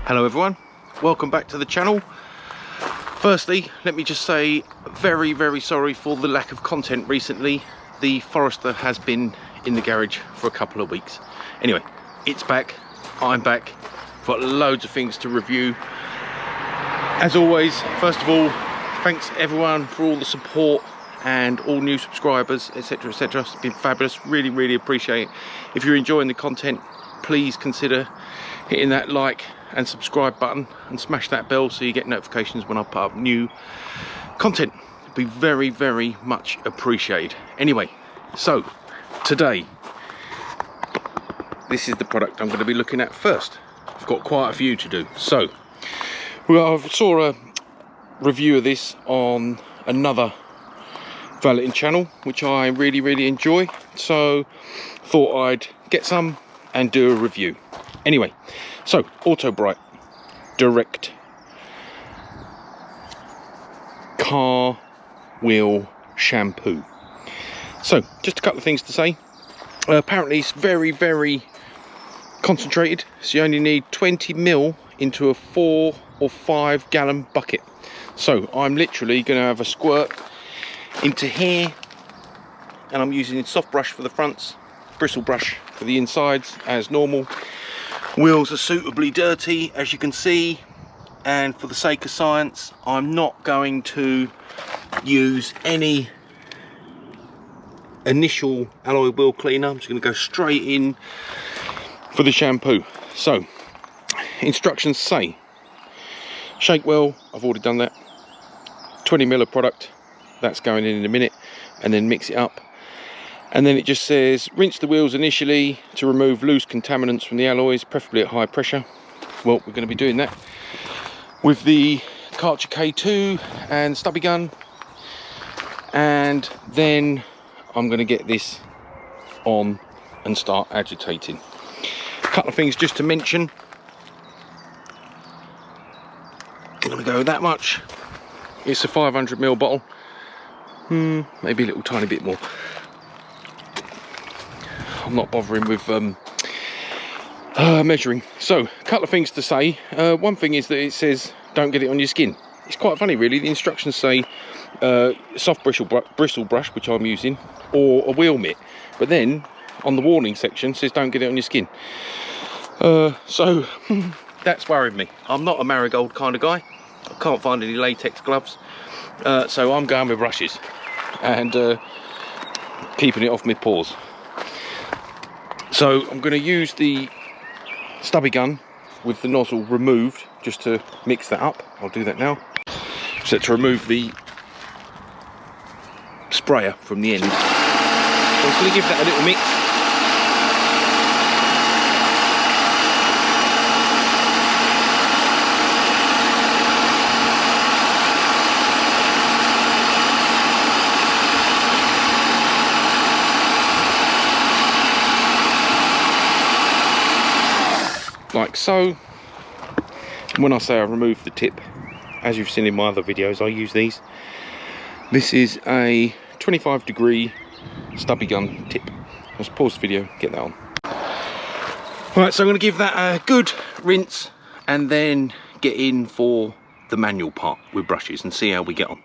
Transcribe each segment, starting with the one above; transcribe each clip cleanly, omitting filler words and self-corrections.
Hello everyone, welcome back to the channel. Firstly, let me just say very sorry for the lack of content recently. The Forester has been in the garage for a couple of weeks. Anyway, it's back, I'm back, got loads of things to review. As always, first of all, thanks everyone for all the support and all new subscribers, etc, etc. It's been fabulous, really appreciate it. If you're enjoying the content, please consider hitting that like and subscribe button and smash that bell so you get notifications when I put up new content. It'd be very much appreciated. Anyway, so today this is the product I'm going to be looking at first. I've got quite a few to do. So I saw a review of this on another valeting channel which I really enjoy, so thought I'd get some and do a review. Anyway, so Autobrite Direct Wheel shampoo. So just a couple of things to say. Apparently it's very concentrated, so you only need 20 ml into a 4 or 5 gallon bucket. So I'm literally going to have a squirt into here, and I'm using soft brush for the fronts, bristle brush for the insides as normal. Wheels are suitably dirty, as you can see, and for the sake of science I'm not going to use any initial alloy wheel cleaner. I'm just going to go straight in for the shampoo. So instructions say shake well, I've already done that. 20 ml of product, that's going in a minute, and then mix it up. And then it just says rinse the wheels initially to remove loose contaminants from the alloys, preferably at high pressure. Well, we're going to be doing that with the Karcher K2 and stubby gun, and then I'm going to get this on and start agitating. A couple of things just to mention. I'm going to go that much. It's a 500 ml bottle, maybe a little tiny bit more. I'm not bothering with measuring. So a couple of things to say. One thing is that it says don't get it on your skin. It's quite funny really. The instructions say soft bristle brush, which I'm using, or a wheel mitt, but then on the warning section says don't get it on your skin. So that's worried me. I'm not a marigold kind of guy. I can't find any latex gloves, so I'm going with brushes and keeping it off my paws. So I'm going to use the stubby gun with the nozzle removed just to mix that up. I'll do that now. So to remove the sprayer from the end. So I'm just going to give that a little mix. Like so. And when I say I remove the tip, as you've seen in my other videos, I use these. This is a 25-degree stubby gun tip. Let's pause the video, get that on. Right, so I'm going to give that a good rinse and then get in for the manual part with brushes and see how we get on.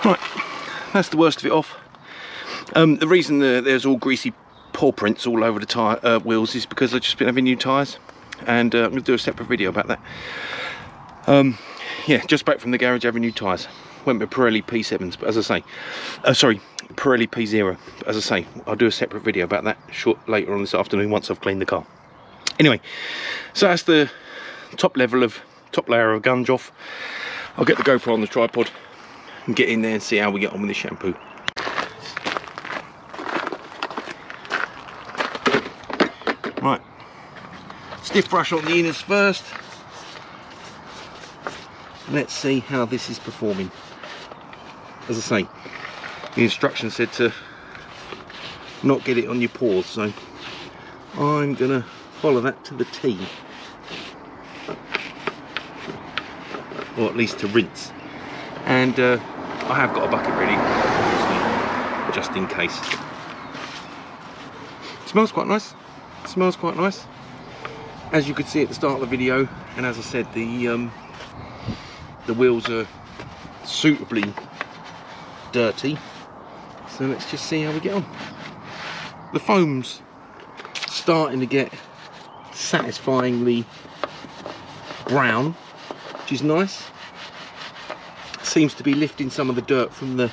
Right, that's the worst of it off. The reason there's all greasy paw prints all over the wheels is because I've just been having new tyres. and I'm going to do a separate video about that. Yeah, just back from the garage having new tyres. Went with Pirelli P7s, but as I say, sorry, Pirelli P0. But as I say, I'll do a separate video about that later on this afternoon once I've cleaned the car. Anyway, so that's the top layer of gunge off. I'll get the GoPro on the tripod and get in there and see how we get on with the shampoo. Right, stiff brush on the inners first. Let's see how this is performing. As I say, the instruction said to not get it on your paws, so I'm gonna follow that to the T, or at least to rinse. And I have got a bucket ready, obviously, just in case. It smells quite nice. It smells quite nice, as you could see at the start of the video. And as I said, the wheels are suitably dirty, so let's just see how we get on. The foam's starting to get satisfyingly brown, which is nice. Seems to be lifting some of the dirt from the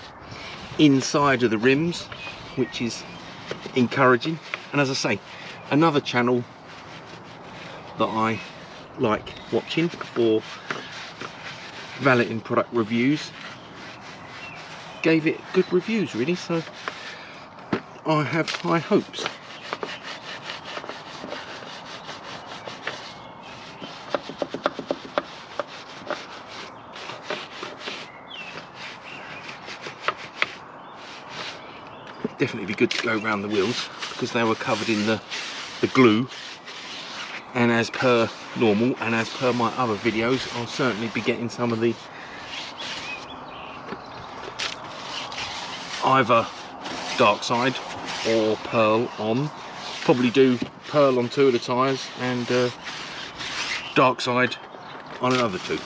inside of the rims, which is encouraging. And as I say, another channel that I like watching for valeting product reviews gave it good reviews, really, so I have high hopes. Definitely be good to go around the wheels because they were covered in the glue, and as per normal and as per my other videos, I'll certainly be getting some of the either dark side or pearl on. Probably do pearl on 2 of the tyres and dark side on another 2,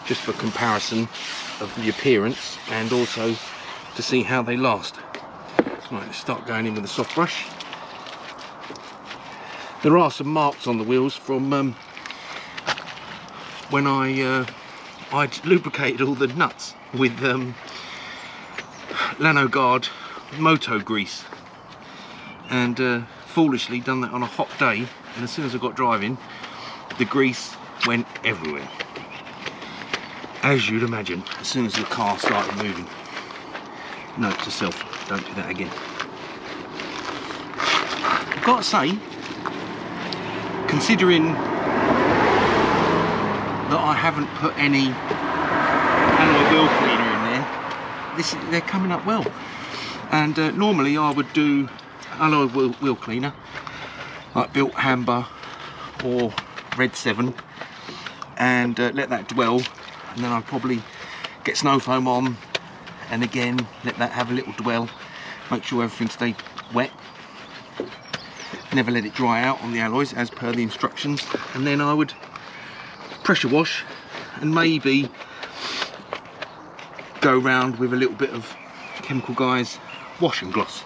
just for comparison of the appearance and also to see how they last. Right, let's start going in with a soft brush. There are some marks on the wheels from when I'd lubricated all the nuts with Lanogard moto grease, and foolishly done that on a hot day, and as soon as I got driving, the grease went everywhere, as you'd imagine, as soon as the car started moving. Note to self, don't do that again. I've got to say, considering that I haven't put any alloy wheel cleaner in there, they're coming up well. And normally I would do alloy wheel cleaner like Built Amber or Red 7 and let that dwell, and then I'd probably get snow foam on and again let that have a little dwell, make sure everything stayed wet, never let it dry out on the alloys as per the instructions, and then I would pressure wash and maybe go round with a little bit of Chemical Guys wash and gloss,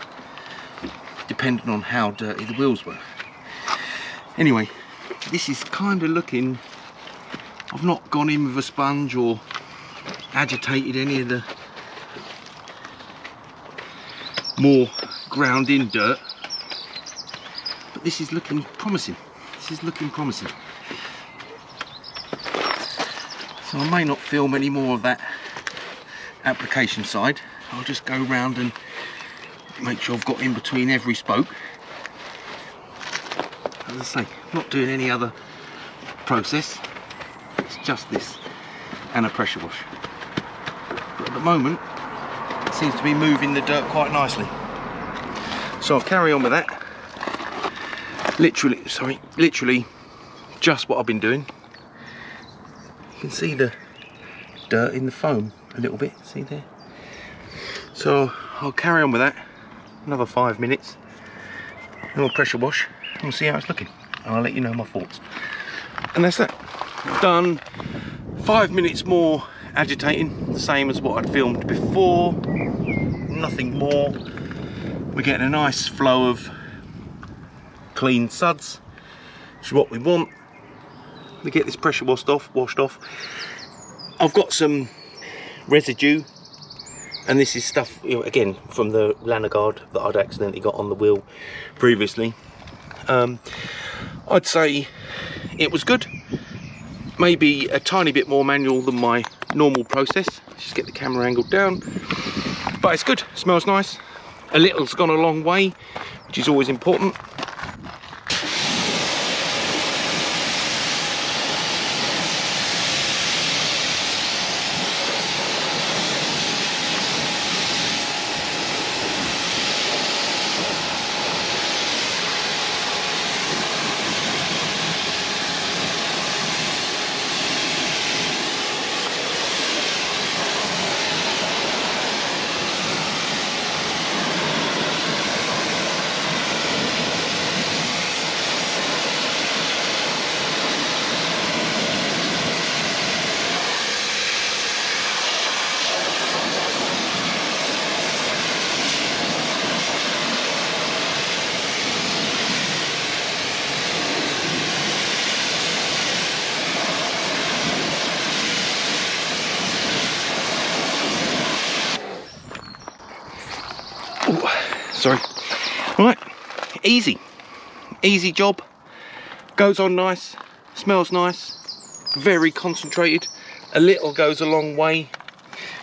depending on how dirty the wheels were. Anyway, this is kind of looking, I've not gone in with a sponge or agitated any of the more ground in dirt, but this is looking promising. This is looking promising. So I may not film any more of that application side. I'll just go round and make sure I've got in between every spoke. As I say, not doing any other process, it's just this and a pressure wash. But at the moment it seems to be moving the dirt quite nicely, so I'll carry on with that. Literally just what I've been doing. You can see the dirt in the foam a little bit, see there? So I'll carry on with that another 5 minutes, and we'll pressure wash and we'll see how it's looking, and I'll let you know my thoughts. And that's that. I've done 5 minutes more agitating, the same as what I'd filmed before, nothing more. We're getting a nice flow of clean suds, which is what we want. to get this pressure washed off. I've got some residue, and this is stuff, you know, again from the lanyard guard that I'd accidentally got on the wheel previously. I'd say it was good, maybe a tiny bit more manual than my normal process. Let's just get the camera angled down, but it's good, smells nice. A little's gone a long way, which is always important. Sorry. Right, easy job, goes on nice, smells nice, very concentrated. A little goes a long way.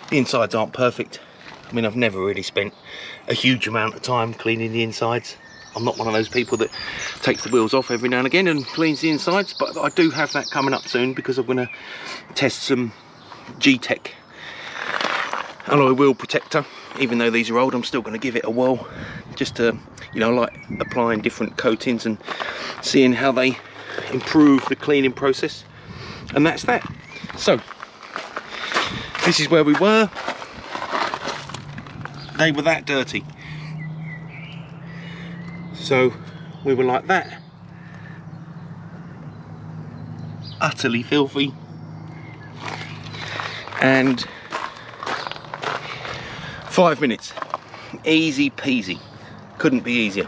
The insides aren't perfect. I mean, I've never really spent a huge amount of time cleaning the insides. I'm not one of those people that takes the wheels off every now and again and cleans the insides, but I do have that coming up soon because I'm going to test some G-Tech alloy wheel protector. Even though these are old, I'm still going to give it a whirl, just to, you know, like applying different coatings and seeing how they improve the cleaning process. And that's that. So this is where we were. They were that dirty, so we were like that, utterly filthy, and 5 minutes, easy peasy, couldn't be easier.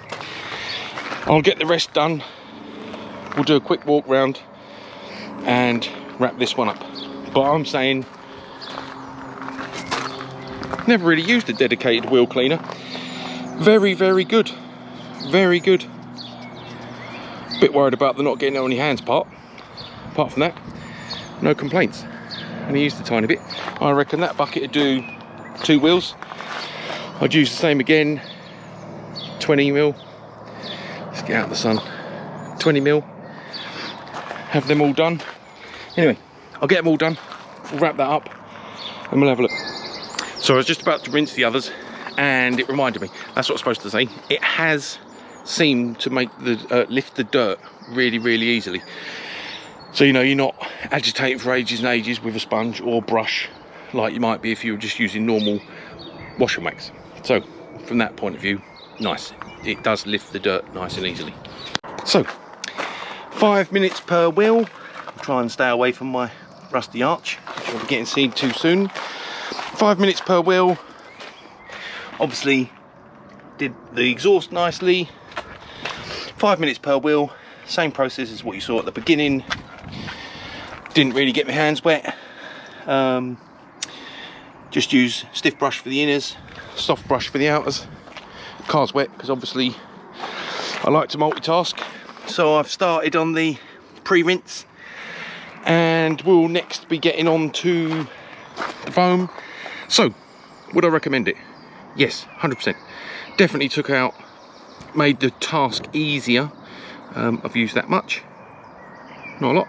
I'll get the rest done, we'll do a quick walk round and wrap this one up. But I'm saying, never really used a dedicated wheel cleaner. Very, very good, very good. Bit worried about the not getting it on your hands part. Apart from that, no complaints. Only used a tiny bit. I reckon that bucket would do 2 wheels. I'd use the same again, 20 mil. Let's get out of the sun. 20 mil. Have them all done. Anyway, I'll get them all done. We'll wrap that up and we'll have a look. So I was just about to rinse the others and it reminded me, that's what I was supposed to say. It has seemed to make the lift the dirt really, really easily. So, you know, you're not agitating for ages and ages with a sponge or brush like you might be if you were just using normal wash and wax. So from that point of view, nice. It does lift the dirt nice and easily. So 5 minutes per wheel. I'll try and stay away from my rusty arch, which I'll be getting seen too soon. 5 minutes per wheel. Obviously did the exhaust nicely. 5 minutes per wheel. Same process as what you saw at the beginning. Didn't really get my hands wet. Just use stiff brush for the inners, soft brush for the outers. Car's wet because obviously I like to multitask. So I've started on the pre-rinse and we'll next be getting on to the foam. So would I recommend it? Yes, 100%. Definitely took out, made the task easier. I've used that much, not a lot.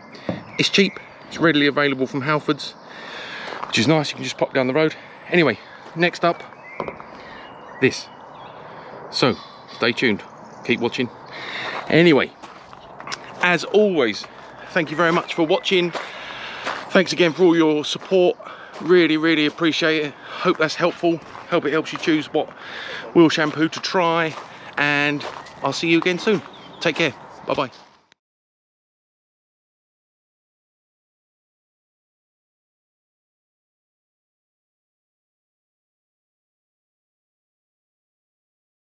It's cheap, it's readily available from Halfords, which is nice. You can just pop down the road. Anyway, next up, this. So stay tuned, keep watching. Anyway, as always, thank you very much for watching. Thanks again for all your support. Really, really appreciate it. Hope that's helpful. Hope it helps you choose what wheel shampoo to try, and I'll see you again soon. Take care. Bye bye.